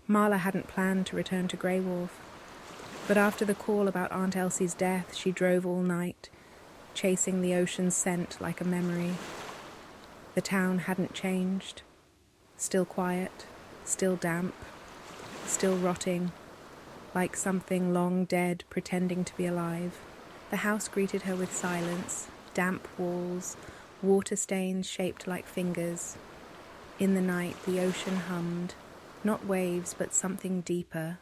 Marla hadn't planned to return to Grey Wharf, but after the call about Aunt Elsie's death, she drove all night, chasing the ocean's scent like a memory. The town hadn't changed. Still quiet, still damp, still rotting, like something long dead pretending to be alive. The house greeted her with silence, damp walls, water stains shaped like fingers. In the night, the ocean hummed, not waves but something deeper,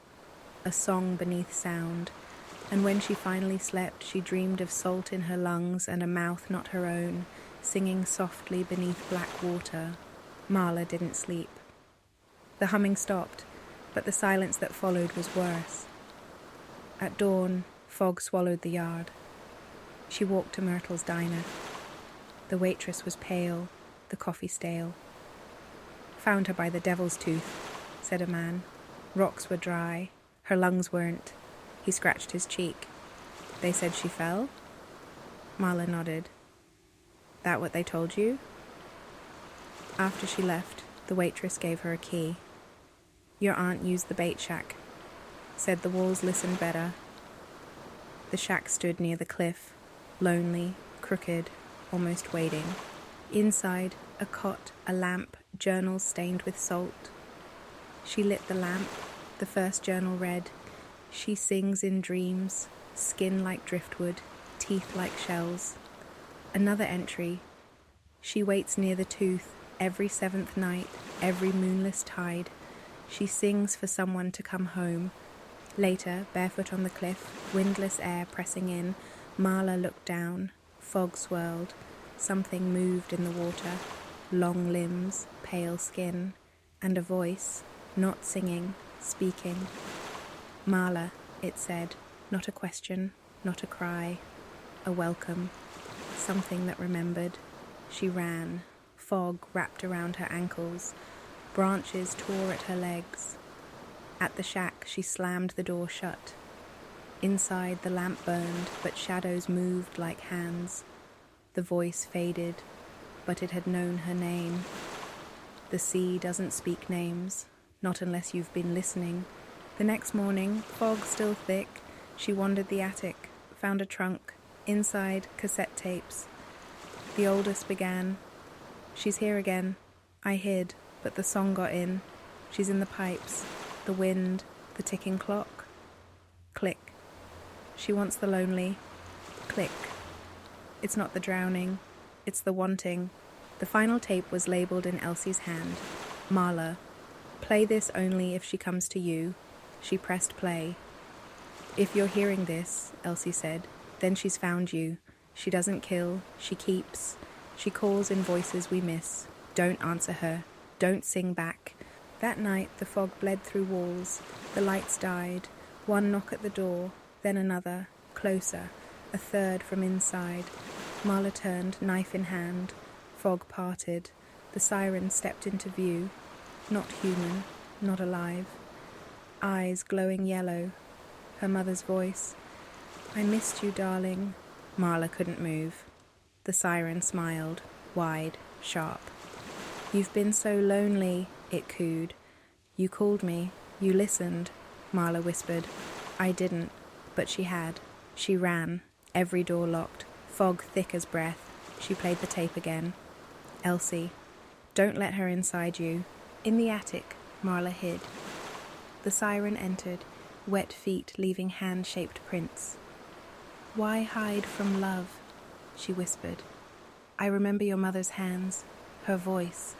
a song beneath sound, and when she finally slept, she dreamed of salt in her lungs and a mouth not her own, singing softly beneath black water. Marla didn't sleep. The humming stopped, but the silence that followed was worse. At dawn, fog swallowed the yard. She walked to Myrtle's diner. The waitress was pale, the coffee stale. "Found her by the Devil's Tooth," said a man. Rocks were dry, her lungs weren't. He scratched his cheek. "They said she fell?" Marla nodded. "That what they told you?" After she left, the waitress gave her a key. "Your aunt used the bait shack. Said the walls listened better." The shack stood near the cliff, lonely, crooked, almost waiting. Inside, a cot, a lamp, journals stained with salt. She lit the lamp. The first journal read, "She sings in dreams, skin like driftwood, teeth like shells." Another entry, "She waits near the tooth, every 7th night, every moonless tide. She sings for someone to come home." Later, barefoot on the cliff, windless air pressing in, Marla looked down. Fog swirled. Something moved in the water. Long limbs, pale skin, and a voice, not singing, speaking. "Marla," it said, not a question, not a cry, a welcome, something that remembered. She ran. Fog wrapped around her ankles. Branches tore at her legs. At the shack, she slammed the door shut. Inside, the lamp burned, but shadows moved like hands. The voice faded, but it had known her name. The sea doesn't speak names, not unless you've been listening. The next morning, fog still thick, she wandered the attic, found a trunk, inside cassette tapes. The oldest began, "She's here again. I hid, but the song got in. She's in the pipes, the wind, the ticking clock." Click. "She wants the lonely." Click. "It's not the drowning, it's the wanting." The final tape was labelled in Elsie's hand. "Marla. Play this only if she comes to you." She pressed play. "If you're hearing this," Elsie said, "then she's found you. She doesn't kill, she keeps. She calls in voices we miss. Don't answer her. Don't sing back." That night the fog bled through walls. The lights died. One knock at the door, then another, closer, a third from inside. Marla turned, knife in hand. Fog parted. The siren stepped into view. Not human, not alive. Eyes glowing yellow. Her mother's voice. "I missed you, darling." Marla couldn't move. The siren smiled, wide, sharp. "You've been so lonely," it cooed. "You called me. You listened," Marla whispered. "I didn't, but she had." She ran, every door locked, fog thick as breath. She played the tape again. "Elsie, don't let her inside you." In the attic, Marla hid. The siren entered, wet feet leaving hand-shaped prints. "Why hide from love?" she whispered. "I remember your mother's hands, her voice."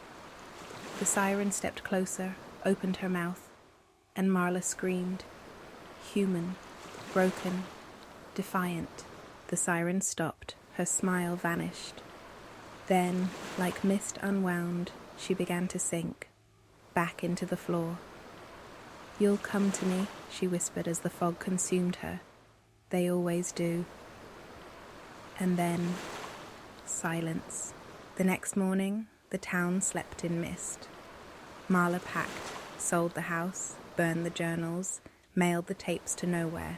The siren stepped closer, opened her mouth, and Marla screamed. Human, broken, defiant. The siren stopped, her smile vanished. Then, like mist unwound, she began to sink, back into the floor. "You'll come to me," she whispered as the fog consumed her. "They always do." And then, silence. The next morning, the town slept in mist. Marla packed, sold the house, burned the journals, mailed the tapes to nowhere.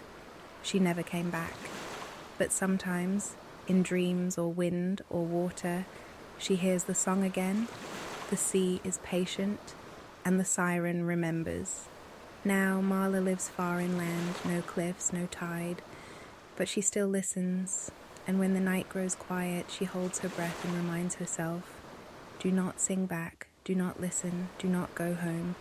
She never came back. But sometimes, in dreams or wind or water, she hears the song again. The sea is patient, and the siren remembers. Now Marla lives far inland, no cliffs, no tide, but she still listens, and when the night grows quiet, she holds her breath and reminds herself, do not sing back, do not listen, do not go home,